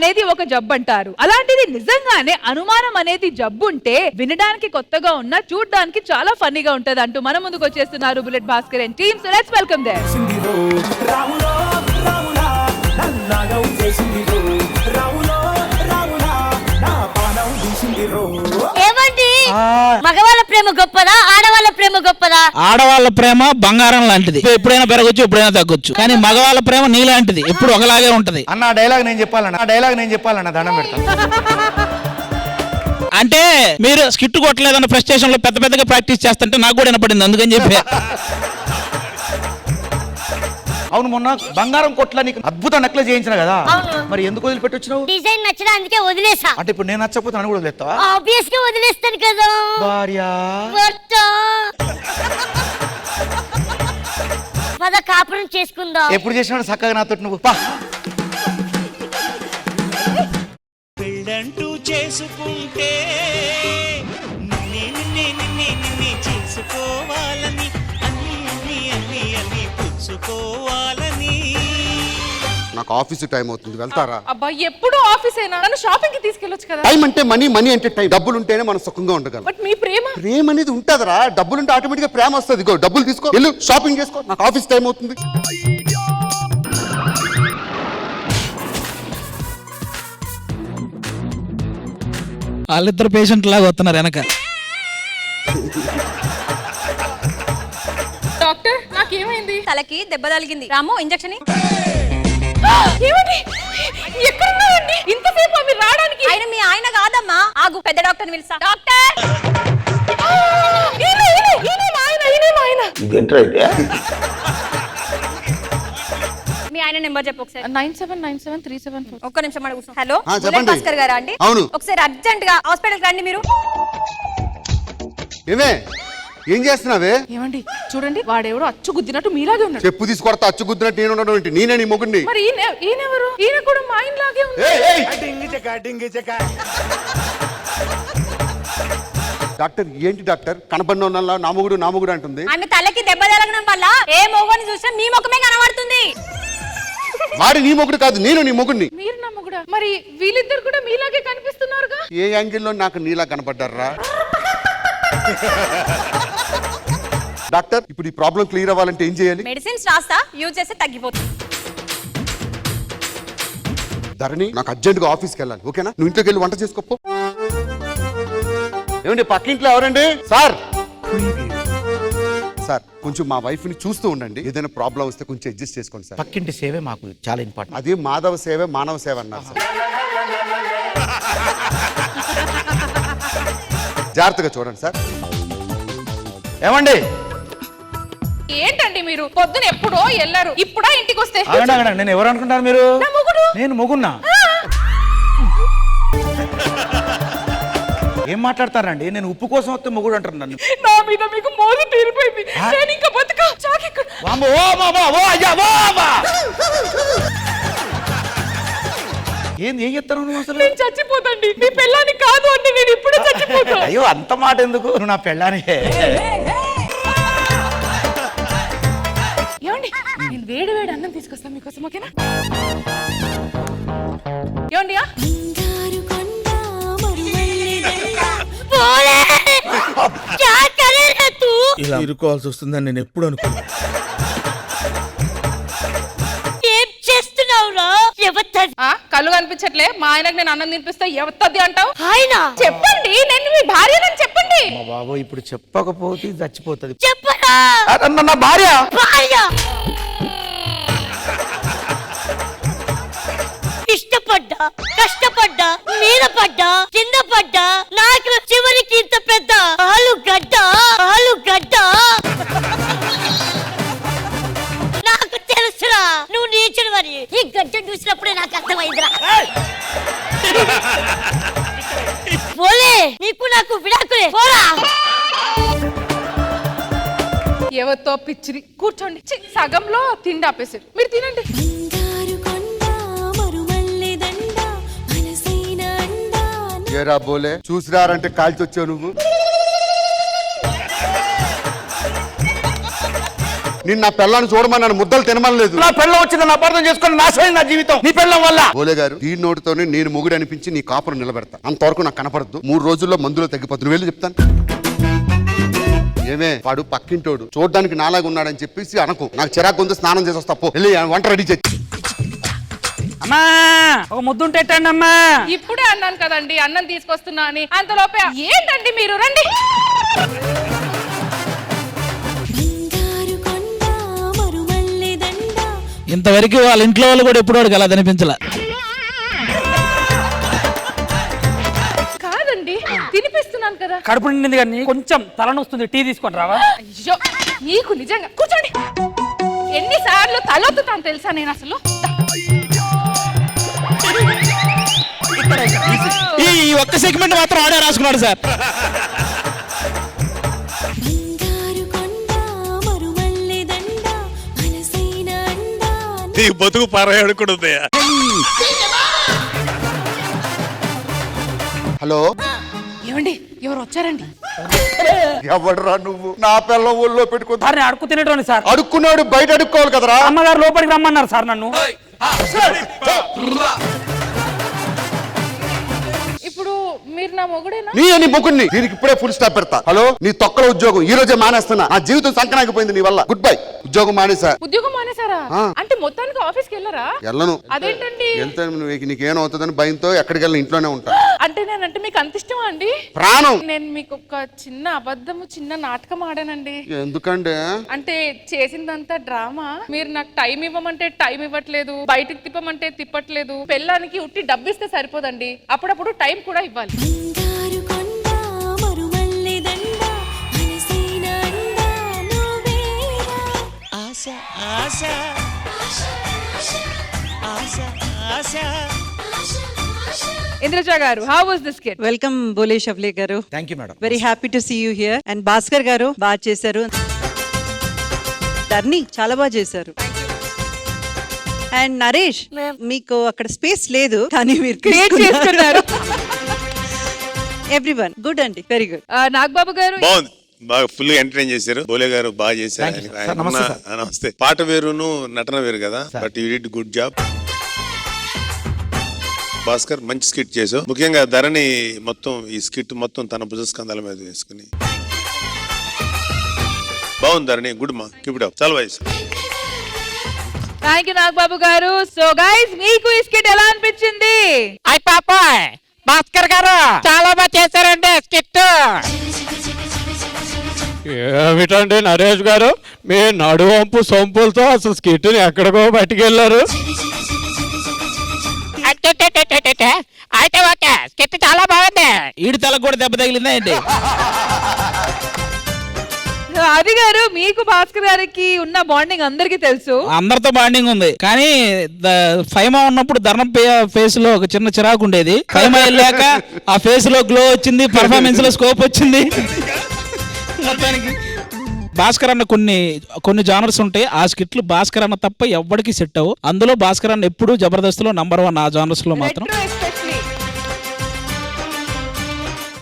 అనేది ఒక జబ్బు అంటారు. అలాంటిది నిజంగానే అనుమానం అనేది జబ్బు ఉంటే వినడానికి కొత్తగా ఉన్న చూడడానికి చాలా ఫన్నీగా ఉంటది అంటూ మన ముందుకు వచ్చేస్తున్నారు bullet Bhaskar and team. So let's welcome there. ఏమండి, మగవాళ్ళ ప్రేమ గొప్పదా ఆడవాళ్ళ ప్రేమ గొప్పదా? ఆడవాళ్ళ ప్రేమ బంగారం లాంటిది, ఎప్పుడైనా పెరగొచ్చు ఎప్పుడైనా తగ్గొచ్చు. కానీ మగవాళ్ళ ప్రేమ నీలాంటిది, ఎప్పుడు ఒకలాగే ఉంటది. అన్న డైలాగ్ నేను చెప్పాలన్నా దండం పెడతాను. అంటే మీరు స్కిట్ కొట్టలేదన్న ఫ్రస్ట్రేషన్ లో పెద్ద పెద్దగా ప్రాక్టీస్ చేస్తుంటే నాకు కూడా వినపడింది, అందుకని చెప్పి. అవును, మొన్న బంగారం కొట్ల నీకు అద్భుతం నెక్లెస్ చేయించిన కదా, మరి ఎందుకు వదిలిపెట్టొచ్చినావు? డిజైన్ నచ్చడం అందుకే వదిలేసా. అంటే ఇప్పుడు నేను నచ్చకపోతే నన్ను కూడా వదిలేస్తావా? ఆబ్వియస్ గా వదిలేస్తాను కదా భార్య. పద కాపురం చేసుకుందాం. ఎప్పుడు చేసినాడు చక్కగా నాతో నువ్వు? పెళ్ళంటూ చేసుకుంటే నిన్నే చేసుకోవాలని అన్ని పుచ్చుకోవాలని. నాకు ఆఫీస్ టైం అవుతుంది, వెళ్తారా? అబ్బా ఎప్పుడు ఆఫీసేనా? నన్ను షాపింగ్ కి తీసుకెళ్ళొచ్చు కదా. టైం అంటే మనీ, మనీ అంటే టైం. డబ్బులు ఉంటేనే మనం సుఖంగా ఉండగలం. బట్ మీ ప్రేమ అనేది ఉంటదరా. డబ్బులుంటే ఆటోమేటిక్ గా ప్రేమ వస్తుంది. ఇగో డబ్బులు తీసుకో, వెళ్ళు షాపింగ్ చేసుకో, నాకు ఆఫీస్ టైం అవుతుంది. వాళ్ళిద్దరు పేషెంట్ లాగా వస్తున్నారు వెనక. డాక్టర్ నాకేమైంది? తలకి దెబ్బ తగిలింది. రాము ఇంజెక్షన్. ఏమండి ఎక్కడున్నారండి? ఇంతసేపు అవి రావడానికి. ఆయన మీ ఆయన కాదమ్మా, ఆగు పెద్ద డాక్టర్ పిలుస్తా. డాక్టర్ మీ ఆయన నెంబర్ చెప్పు ఒకసారి. 979737 ఒక్క నిమిషం అడుగు. హలో చెప్పండి. భాస్కర్ గారా అండి? అవును. ఒకసారి అర్జెంట్ గా హాస్పిటల్ రండి మీరు. ఏమే ఏం చేస్తున్నావే? ఏమండి చూడండి, వాడెవడో అచ్చు గుద్దినట్టు మీలాగే ఉన్నాడు. చెప్పు తీసుకొడతా, అచ్చు గుద్దినట్టు నేను ఉండడం ఏంటి? నేనే నీ మొగుడిని. మరి ఈయనెవరు? ఈయన కూడా మా ఆయన లాగే ఉంది. డాక్టర్ ఏంటి డాక్టర్? కనపడిన వాళ్ళ నా మొగుడు అంటుంది. ఆమె తలకి దెబ్బ తగలడం వల్ల ఏ మొగని చూసినా మీ ముఖమే కనబడుతుంది. వాడి నీ మొగుడు కాదు, నేను నీ మొగుడిని. మీరు నా మొగుడా? మరి వీళ్ళిద్దరు కూడా మీలాగే కనిపిస్తున్నారుగా. ఏ యాంగిల్లో నాకు నీలా కనపడ్డారా? డాక్టర్ ఇప్పుడు ఈ ప్రాబ్లం క్లియర్ అవ్వాలంటే ఏం చేయాలి? మెడిసిన్స్ రాస్తా, యూజ్ చేస్తే తగ్గిపోతుంది. ధరణి నాకు అర్జెంట్ గా ఆఫీస్కి వెళ్ళాలి, ఓకేనా? నువ్వు ఇంట్లోకి వెళ్ళి వంట చేసుకోపో. ఏమండి పక్కింట్లో ఎవరండి? సార్ సార్ కొంచెం మా వైఫ్ ని చూస్తూ ఉండండి, ఏదైనా ప్రాబ్లం వస్తే కొంచెం అడ్జస్ట్ చేసుకోండి సార్. పక్కింటి సేవే మాకు చాలా ఇంపార్టెంట్. అది మాధవ సేవ మానవ సేవ అన్నారు సార్. జాగ్రత్తగా చూడండి సార్. ఏమండి ఏంటండి మీరు పొద్దున ఎప్పుడో వెళ్ళారు, ఇప్పుడా ఇంటికి వస్తే? నేను ఎవరు అనుకుంటారు మీరు? నేను మొగున్నా. ఏం మాట్లాడతారండి? నేను ఉప్పు కోసం వస్తే మొగుడు అంటారు నన్ను. నా మీద మీకు మోజు తీరిపోయింది. నేను ఇంకా బతుక చాకిక్కడ. ఏం చెప్తాను నువ్వు అసలు? నేను చచ్చిపోతండి. మీ పెళ్ళాన్ని కాదు అంటే నేను ఇప్పుడే చచ్చిపోతా. అయ్యో అంత మాట ఎందుకు? నువ్వు నా పెళ్ళాని. ఏమండి నేను వేడి వేడి అన్నం తీసుకొస్తాను మీకోసం, ఓకేనా? ఏమండి ఇలా ఇరుకోవాల్సి వస్తుందని నేను ఎప్పుడు అనుకున్నా. ఏం చేస్తున్నావురా? కళ్ళు కనిపించట్లే? మా ఆయనకు నేను అన్నం తినిపిస్తే ఎవత్తది అంటావు? ఆయన చెప్పండి, నేను మీ భార్యనని చెప్పండి. మా బాబు ఇప్పుడు చెప్పకపోతే చచ్చిపోతుంది. చెప్పరా? నా భార్య. ఇష్టపడ్డా, కష్టపడ్డా, మీద పడ్డా, కింద పడ్డా, నాకు చివరికి ఇంత పెద్ద ఆలుగడ్డ నాకు తెలుసురా. నువ్వు నీచుడు మరి. ఈ గడ్డ చూసినప్పుడే నాకు అర్థమైందిరా. పోలే, నీకు నాకు విడాకులే. పోరా. ఎవరితో పిచ్చిరి. కూర్చోండి. సగంలో తిండి ఆపేసారు, మీరు తినండి. ఏరా బోలే, చూసిరారంటే కాల్చి వచ్చావు నువ్వు. నిన్న నా పెళ్ళాన్ని చూడమని నన్ను ముద్దలు తినమనలేదు. నా పెళ్ళం వచ్చిందని అపార్థం చేసుకొని నాశనం నా జీవితం నీ పెళ్ళం వల్ల. బోలే గారు దీని నోటితోనే నేను మొగుడు అనిపించి నీ కాపురం నిలబెడతా. అంతవరకు నాకు కనపడద్దు. 3 రోజుల్లో మందులో తగ్గిపోతుంది. నువ్వు వెళ్ళి చెప్తాను. ఏమే వాడు పక్కింటోడు చూడడానికి నాలాగా ఉన్నాడని చెప్పేసి అనకు. నాకు చిరాకు ఉంది, స్నానం చేసి వస్తా. పో వెళ్ళి వంట రెడీ చేసి. అమ్మా ఒక ముద్దుంటే ఎట్టండి అమ్మా. ఇప్పుడే అన్నాను కదండి అన్నం తీసుకొస్తున్నా అని. అంతలోపే ఏంటండి మీరు రండి. ఇంతవరకు వాళ్ళ ఇంట్లో వాళ్ళు కూడా ఎప్పుడు వాడికి అలా అనిపించలే. కాదండి తినిపిస్తున్నాను కదా. కడుపు నిండింది కానీ కొంచెం తలనొస్తుంది, టీ తీసుకొని రావా? అయ్యో నీకు నిజంగా కూర్చోండి. ఎన్నిసార్లు తలొత్తుతాను తెలుసా నేను అసలు. ఈ ఒక్క సెగ్మెంట్ మాత్రం ఆడే రాసుకున్నాడు సార్. నీ బతుకు పారాయణ కూడా ఉందయ్యా. హలో ఏమండి ఎవరు వచ్చారండి? ఎవడరా నువ్వు? నా పిల్ల ఊళ్ళో పెట్టుకుని సార్ నేను అడుక్కు తినేటోని సార్. అడుక్కున్నాడు బయట అడుక్కోవాలి కదరా. అమ్మగారు లోపలికి రమ్మన్నారు సార్ నన్ను. ఇప్పుడు మీరు నా మొగుడేనా? నీ ముగ్గురిని దీనికి ఇప్పుడే ఫుల్ స్టాప్ పెడతా. హలో నీ తొక్కల ఉద్యోగం ఈ రోజే మానేస్తున్నా. నా జీవితం సంకనాగిపోయింది నీ వల్ల. Good bye. ఉద్యోగం మానేసా. ఉద్యోగం మానేసారా? ఆ. అంటే మొత్తానికి ఆఫీస్కి వెళ్ళరా? వెళ్ళను. అదేంటండి? వెళ్తే నీకేమవుతుందని భయంతో ఎక్కడికి వెళ్ళిన ఇంట్లోనే ఉంటా. అంటే నేనంటే మీకు అంత ఇష్టమా అండి? ప్రాణం. నేను మీకు ఒక చిన్న అబద్ధము చిన్న నాటకం ఆడానండి. ఎందుకంటే అంటే చేసిందంతా డ్రామా. మీరు నాకు టైం ఇవ్వమంటే టైం ఇవ్వట్లేదు, బయటికి తిప్పమంటే తిప్పట్లేదు. పెళ్ళానికి ఉట్టి డబ్బిస్తే సరిపోదండి, అప్పుడప్పుడు టైం కూడా ఇవ్వాలి. ఆశ ఆశ ఆశ ఆశ. ఇంద్రజ గారు, how was this skit? Welcome Bole Shavle గారు. Thank you madam. Very happy to see you here. And Bhaskar గారు బాగా చేశారు. ధర్ని చాలా బాగా చేశారు. అండ్ నరేష్ మీకు అక్కడ స్పేస్ లేదు కానీ మీరు క్రియేట్ చేసుకున్నారు. ఎవ్రీవన్ గుడ్ అండి, వెరీ గుడ్. నాగబాబు గారు, బాగుంది, బాగా ఫుల్ గా ఎంటర్టైన్ చేశారు. బోలే గారు బాగా చేశారు. Thank you, sir. Sir, నమస్తే, sir. నమస్తే. పాట వేరును నటన వేరు కదా, but you did good job. Bhaskar మంచి స్కిట్ చేసావు. ముఖ్యంగా ధరణి మొత్తం ఈ స్కిట్ మొత్తం తన భుజస్కంధాల మీద వేసుకుని బాగుంది ధరణి. గుడ్ మా, కీప్ ఇట్ అప్. చాలా బాగా చేశావు. థ్యాంక్ యూ నాగబాబు గారు. సో గైస్ మీకు ఈ స్కిట్ ఎలా అనిపించింది? అయ్ పాపాయ్ భాస్కర్ గారు చాలా బాగా చేశారండి స్కిట్. ఏమిటండి నరేష్ గారు, మీ నడువంపు సొంపులతో అసలు స్కిట్ని ఎక్కడికో బయటికెళ్ళారు. అయితే ఓకే, స్కిట్ చాలా బాగుంది. ఈడి తలకు కూడా దెబ్బ తగిలిందా ఏంటి? అది గారు, మీకు భాస్కర్ గారికి ఉన్న బాండింగ్ అందరికీ తెలుసు. అందరితో బాండింగ్ ఉంది, కానీ ఫైమా ఉన్నప్పుడు ధర్మం ఫేస్ లో ఒక చిన్న చిరాకు ఉండేది. ఫైమా వెళ్ళాక ఆ ఫేస్ లో గ్లో వచ్చింది, పర్ఫార్మెన్స్ లో స్కోప్ వచ్చింది. మొత్తానికి భాస్కర్ అన్న కొన్ని జానర్స్ ఉంటాయి. ఆ స్కిట్లు భాస్కర్ అన్న తప్ప ఎవ్వడికి సెట్ అవ్వు. అందులో భాస్కర్ అన్న ఎప్పుడు జబర్దస్త్ లో నంబర్ 1 ఆ జానర్స్ లో మాత్రం.